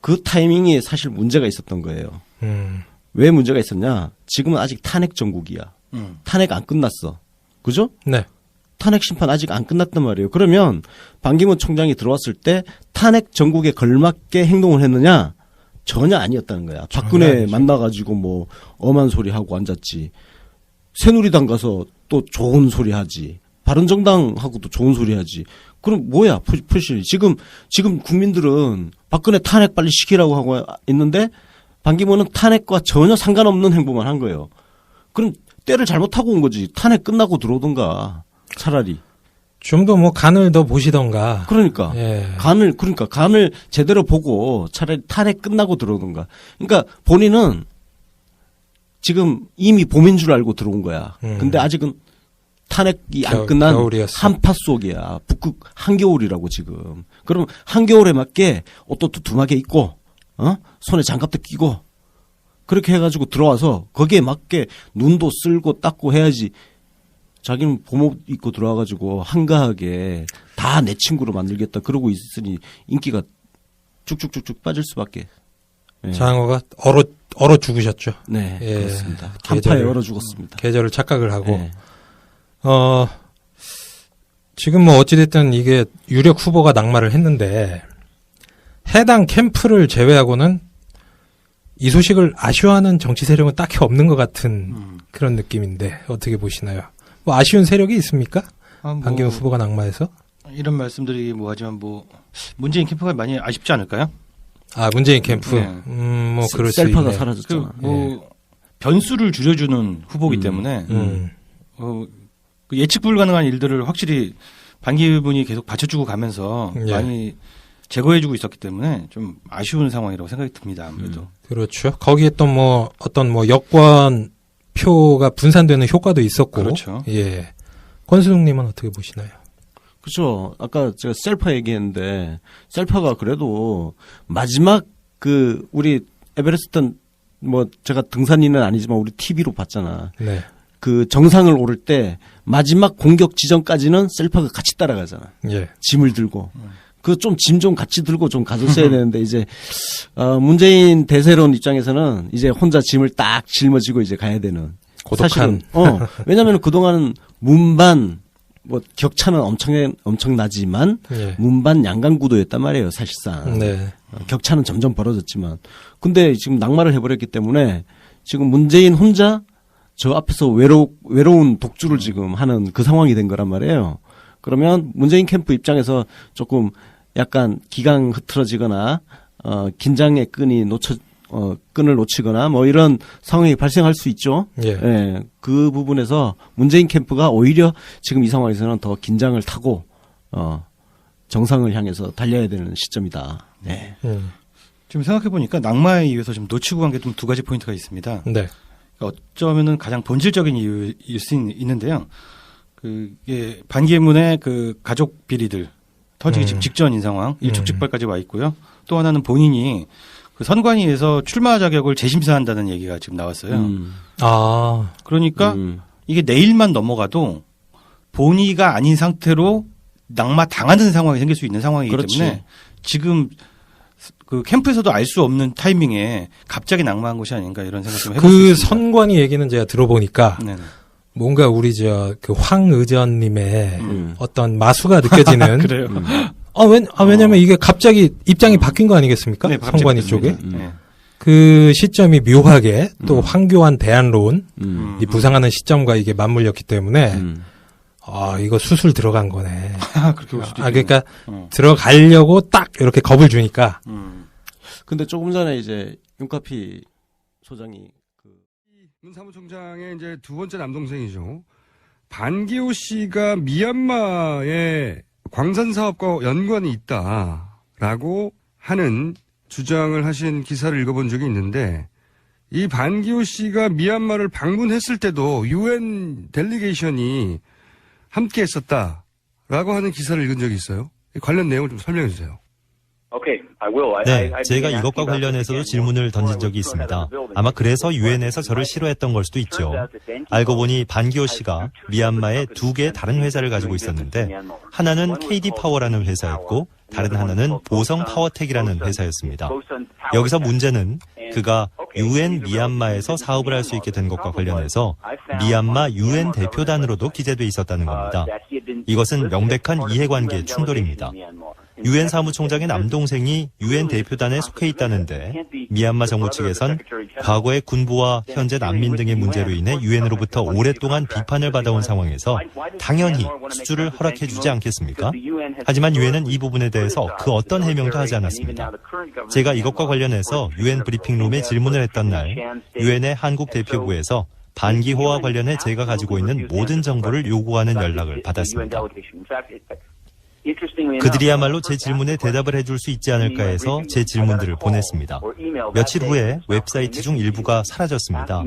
그 타이밍에 사실 문제가 있었던 거예요. 왜 문제가 있었냐? 지금은 아직 탄핵 정국이야. 탄핵 안 끝났어. 그죠? 네. 탄핵 심판 아직 안 끝났단 말이에요. 그러면 반기문 총장이 들어왔을 때 탄핵 정국에 걸맞게 행동을 했느냐? 전혀 아니었다는 거야. 박근혜 만나가지고 뭐 엄한 소리 하고 앉았지. 새누리당 가서 또 좋은 소리 하지. 바른정당하고도 좋은 소리 하지. 그럼 뭐야, 표시. 지금 국민들은 박근혜 탄핵 빨리 시키라고 하고 있는데 반기문은 탄핵과 전혀 상관없는 행보만 한 거예요. 그럼 때를 잘못하고 온 거지. 탄핵 끝나고 들어오던가. 차라리. 좀 더 뭐 간을 더 보시던가. 그러니까. 예. 간을 제대로 보고 차라리 탄핵 끝나고 들어오던가. 그러니까 본인은 지금 이미 봄인 줄 알고 들어온 거야. 근데 아직은 탄핵이 안 끝난 겨울이었어. 한파 속이야. 북극 한겨울이라고 지금. 그럼 한겨울에 맞게 옷도 두툼하게 입고, 손에 장갑도 끼고, 그렇게 해가지고 들어와서 거기에 맞게 눈도 쓸고 닦고 해야지. 자기는 봄옷 입고 들어와가지고 한가하게 다 내 친구로 만들겠다 그러고 있으니 인기가 쭉쭉쭉쭉 빠질 수밖에. 예. 장어가 얼어 죽으셨죠. 네, 예. 그렇습니다. 한파에 얼어 죽었습니다. 계절을 착각을 하고. 네. 지금 뭐 어찌됐든 이게 유력 후보가 낙마를 했는데 해당 캠프를 제외하고는 이 소식을 아쉬워하는 정치 세력은 딱히 없는 것 같은 그런 느낌인데 어떻게 보시나요? 뭐 아쉬운 세력이 있습니까? 반기문 후보가 낙마해서? 이런 말씀드리기 뭐하지만 뭐 문재인 캠프가 많이 아쉽지 않을까요? 아, 문재인 캠프. 네. 뭐 그럴 수 셀파가 있네. 사라졌잖아. 변수를 줄여주는 후보이기 때문에 그 예측 불가능한 일들을 확실히 반기문이 계속 받쳐주고 가면서 예. 많이 제거해주고 있었기 때문에 좀 아쉬운 상황이라고 생각이 듭니다. 아무래도. 그렇죠. 거기에 또 뭐 어떤 뭐 여권 표가 분산되는 효과도 있었고. 그렇죠. 예. 권순웅님은 어떻게 보시나요? 그렇죠. 아까 제가 셀파 얘기했는데 셀파가 그래도 마지막 그 우리 에베레스트 뭐 제가 등산인은 아니지만 우리 TV로 봤잖아. 네. 그 정상을 오를 때 마지막 공격 지점까지는 셀파가 같이 따라가잖아. 예. 짐을 들고. 그 좀 짐 좀 같이 들고 좀 가졌어야 되는데 이제 문재인 대세론 입장에서는 이제 혼자 짐을 딱 짊어지고 이제 가야 되는. 고독한. 사실은 왜냐하면 그동안은 문반 뭐 격차는 엄청나지만 예. 문반 양강 구도였단 말이에요, 사실상. 네. 격차는 점점 벌어졌지만. 근데 지금 낙마를 해버렸기 때문에 지금 문재인 혼자 저 앞에서 외로운 독주를 지금 하는 그 상황이 된 거란 말이에요. 그러면 문재인 캠프 입장에서 조금 약간 기강 흐트러지거나 긴장의 끈을 놓치거나 뭐 이런 상황이 발생할 수 있죠. 예. 예, 그 부분에서 문재인 캠프가 오히려 지금 이 상황에서는 더 긴장을 타고 정상을 향해서 달려야 되는 시점이다. 네. 지금 생각해 보니까 낙마에 의해서 좀 놓치고 간 게 좀 두 가지 포인트가 있습니다. 네. 어쩌면은 가장 본질적인 이유일 수 있는데요. 그게 반기문의 그 가족 비리들 터지기 직전인 상황, 일촉즉발까지 와 있고요. 또 하나는 본인이 그 선관위에서 출마 자격을 재심사한다는 얘기가 지금 나왔어요. 아. 그러니까 이게 내일만 넘어가도 본의가 아닌 상태로 낙마 당하는 상황이 생길 수 있는 상황이기 그렇지. 때문에 지금 그 캠프에서도 알 수 없는 타이밍에 갑자기 낙마한 것이 아닌가 이런 생각 좀 해볼 수 그 있습니다. 선관위 얘기는 제가 들어보니까 네네. 뭔가 우리 그 황의전님의 어떤 마수가 느껴지는. 그래요. 왜냐면 이게 갑자기 입장이 바뀐 거 아니겠습니까? 네, 갑자기 선관위 바뀌었습니다. 쪽에. 네. 그 시점이 묘하게 또 황교안 대안론 이 부상하는 시점과 이게 맞물렸기 때문에 이거 수술 들어간 거네. 그렇게 볼 수도 있겠네요. 그러니까 들어가려고 딱 이렇게 겁을 주니까. 근데 조금 전에 이제 윤카피 소장이 문 사무총장의 이제 두 번째 남동생이죠. 반기호 씨가 미얀마의 광산 사업과 연관이 있다라고 하는 주장을 하신 기사를 읽어본 적이 있는데 이 반기호 씨가 미얀마를 방문했을 때도 UN 델리게이션이 함께 했었다라고 하는 기사를 읽은 적이 있어요. 관련 내용을 좀 설명해 주세요. 네, 제가 이것과 관련해서도 질문을 던진 적이 있습니다. 아마 그래서 유엔에서 저를 싫어했던 걸 수도 있죠. 알고 보니 반기호 씨가 미얀마에 두 개의 다른 회사를 가지고 있었는데 하나는 KD 파워라는 회사였고 다른 하나는 보성 파워텍이라는 회사였습니다. 여기서 문제는 그가 UN 미얀마에서 사업을 할 수 있게 된 것과 관련해서 미얀마 UN 대표단으로도 기재돼 있었다는 겁니다. 이것은 명백한 이해관계 충돌입니다. UN 사무총장의 남동생이 UN 대표단에 속해 있다는데 미얀마 정부 측에선 과거의 군부와 현재 난민 등의 문제로 인해 UN으로부터 오랫동안 비판을 받아온 상황에서 당연히 수주를 허락해 주지 않겠습니까? 하지만 UN은 이 부분에 대해서 그 어떤 해명도 하지 않았습니다. 제가 이것과 관련해서 UN 브리핑룸에 질문을 했던 날 UN의 한국 대표부에서 반기호와 관련해 제가 가지고 있는 모든 정보를 요구하는 연락을 받았습니다. 그들이야말로 제 질문에 대답을 해줄 수 있지 않을까 해서 제 질문들을 보냈습니다. 며칠 후에 웹사이트 중 일부가 사라졌습니다.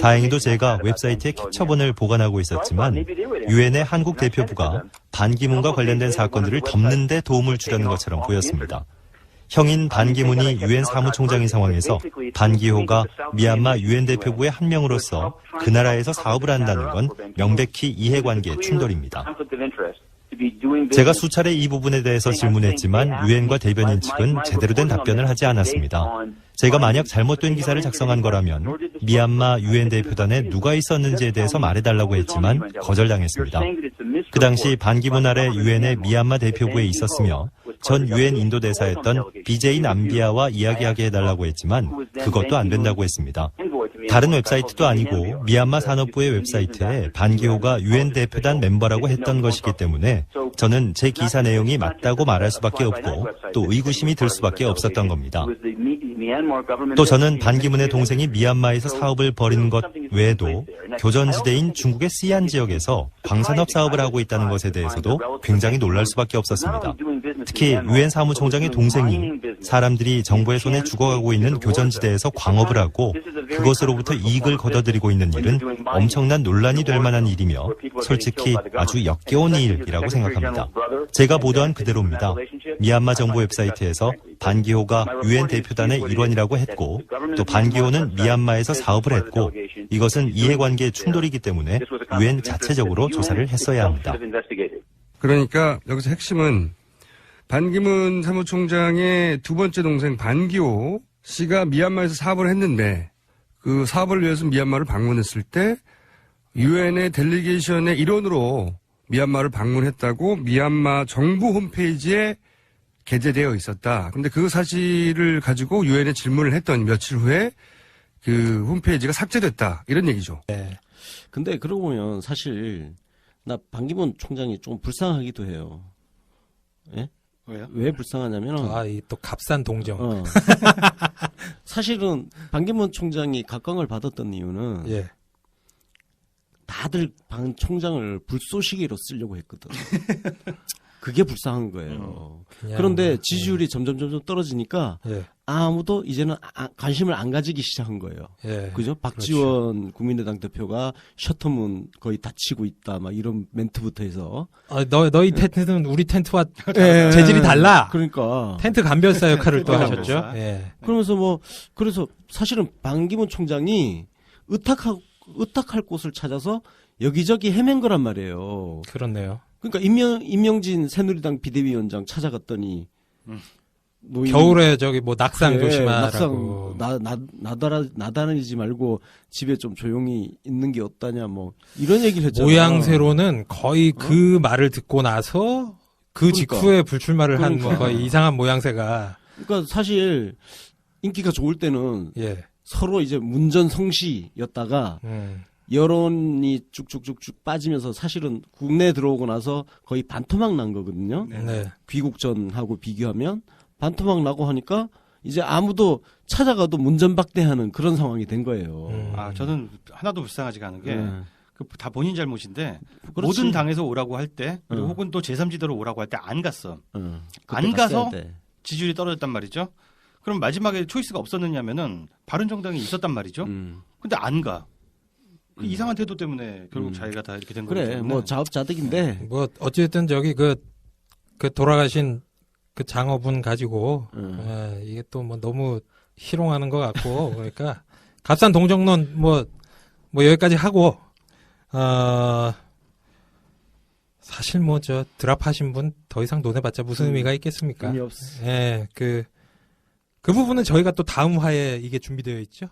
다행히도 제가 웹사이트의 캡처본을 보관하고 있었지만 유엔의 한국 대표부가 반기문과 관련된 사건들을 덮는 데 도움을 주려는 것처럼 보였습니다. 형인 반기문이 유엔 사무총장인 상황에서 반기호가 미얀마 유엔 대표부의 한 명으로서 그 나라에서 사업을 한다는 건 명백히 이해관계 충돌입니다. 제가 수차례 이 부분에 대해서 질문했지만 유엔과 대변인 측은 제대로 된 답변을 하지 않았습니다. 제가 만약 잘못된 기사를 작성한 거라면 미얀마 유엔 대표단에 누가 있었는지에 대해서 말해달라고 했지만 거절당했습니다. 그 당시 반기문 아래 유엔의 미얀마 대표부에 있었으며 전 유엔 인도 대사였던 BJ 남비아와 이야기하게 해달라고 했지만 그것도 안 된다고 했습니다. 다른 웹사이트도 아니고 미얀마 산업부의 웹사이트에 반기호가 유엔 대표단 멤버라고 했던 것이기 때문에 저는 제 기사 내용이 맞다고 말할 수밖에 없고 또 의구심이 들 수밖에 없었던 겁니다. 또 저는 반기문의 동생이 미얀마에서 사업을 벌인 것 외에도 교전지대인 중국의 시안 지역에서 광산업 사업을 하고 있다는 것에 대해서도 굉장히 놀랄 수밖에 없었습니다. 특히 유엔 사무총장의 동생이 사람들이 정부의 손에 죽어가고 있는 교전지대에서 광업을 하고 그것으로부터 이익을 거둬들이고 있는 일은 엄청난 논란이 될 만한 일이며 솔직히 아주 역겨운 일이라고 생각합니다. 제가 보도한 그대로입니다. 미얀마 정부 웹사이트에서 반기호가 유엔 대표단의 일원이라고 했고 또 반기호는 미얀마에서 사업을 했고 이것은 이해관계 충돌이기 때문에 유엔 자체적으로 조사를 했어야 합니다. 그러니까 여기서 핵심은 반기문 사무총장의 두 번째 동생 반기호 씨가 미얀마에서 사업을 했는데 그 사업을 위해서 미얀마를 방문했을 때 유엔의 델리게이션의 일원으로 미얀마를 방문했다고 미얀마 정부 홈페이지에 게재되어 있었다. 근데 그 사실을 가지고 유엔에 질문을 했더니 며칠 후에 그 홈페이지가 삭제됐다. 이런 얘기죠. 네. 근데 그러고 보면 사실 나 반기문 총장이 좀 불쌍하기도 해요. 예? 왜요? 왜 불쌍하냐면은 이 또 값싼 동정. 사실은 반기문 총장이 각광을 받았던 이유는 예. 다들 반 총장을 불쏘시개로 쓰려고 했거든. 그게 불쌍한 거예요. 그런데 지지율이 점점 떨어지니까 예. 아무도 이제는 관심을 안 가지기 시작한 거예요. 예. 그죠? 박지원 국민의당 대표가 셔터문 거의 닫히고 있다. 막 이런 멘트부터 해서. 너희 텐트는 우리 텐트와 재질이 달라. 그러니까. 텐트 감별사 역할을 또 하셨죠. 예. 그러면서 그래서 사실은 반기문 총장이 의탁할 곳을 찾아서 여기저기 헤맨 거란 말이에요. 그렇네요. 그러니까 임명진 새누리당 비대위원장 찾아갔더니 겨울에 저기 뭐 낙상 조심하라고. 나다니지 말고 집에 좀 조용히 있는 게 어떠냐 뭐 이런 얘기를 했잖아요. 모양새로는 거의 그 말을 듣고 나서 그 직후에 불출마를 한 거의 이상한 모양새가. 그러니까 사실 인기가 좋을 때는 서로 이제 문전성시였다가 여론이 쭉쭉쭉쭉 빠지면서 사실은 국내에 들어오고 나서 거의 반토막 난 거거든요. 네. 귀국전하고 비교하면 반토막 나고 하니까 이제 아무도 찾아가도 문전박대하는 그런 상황이 된 거예요. 저는 하나도 불쌍하지가 않은 게 다 본인 잘못인데 그렇지. 모든 당에서 오라고 할 때 그리고 혹은 또 제3지대로 오라고 할 때 안 갔어. 안 가서 지지율이 떨어졌단 말이죠. 그럼 마지막에 초이스가 없었느냐면은 바른정당이 있었단 말이죠. 근데 안 가. 그 이상한 태도 때문에 결국 자기가 다 이렇게 된 거죠. 그래, 뭐 자업자득인데. 뭐 어쨌든 저기 그 돌아가신 그 장어분 가지고 이게 또 뭐 너무 희롱하는 것 같고 그러니까 값싼 동정론 뭐 여기까지 하고 사실 뭐 저 드랍하신 분 더 이상 논해봤자 무슨 의미가 있겠습니까? 의미 없어. 예, 그 그 부분은 저희가 또 다음 화에 이게 준비되어 있죠.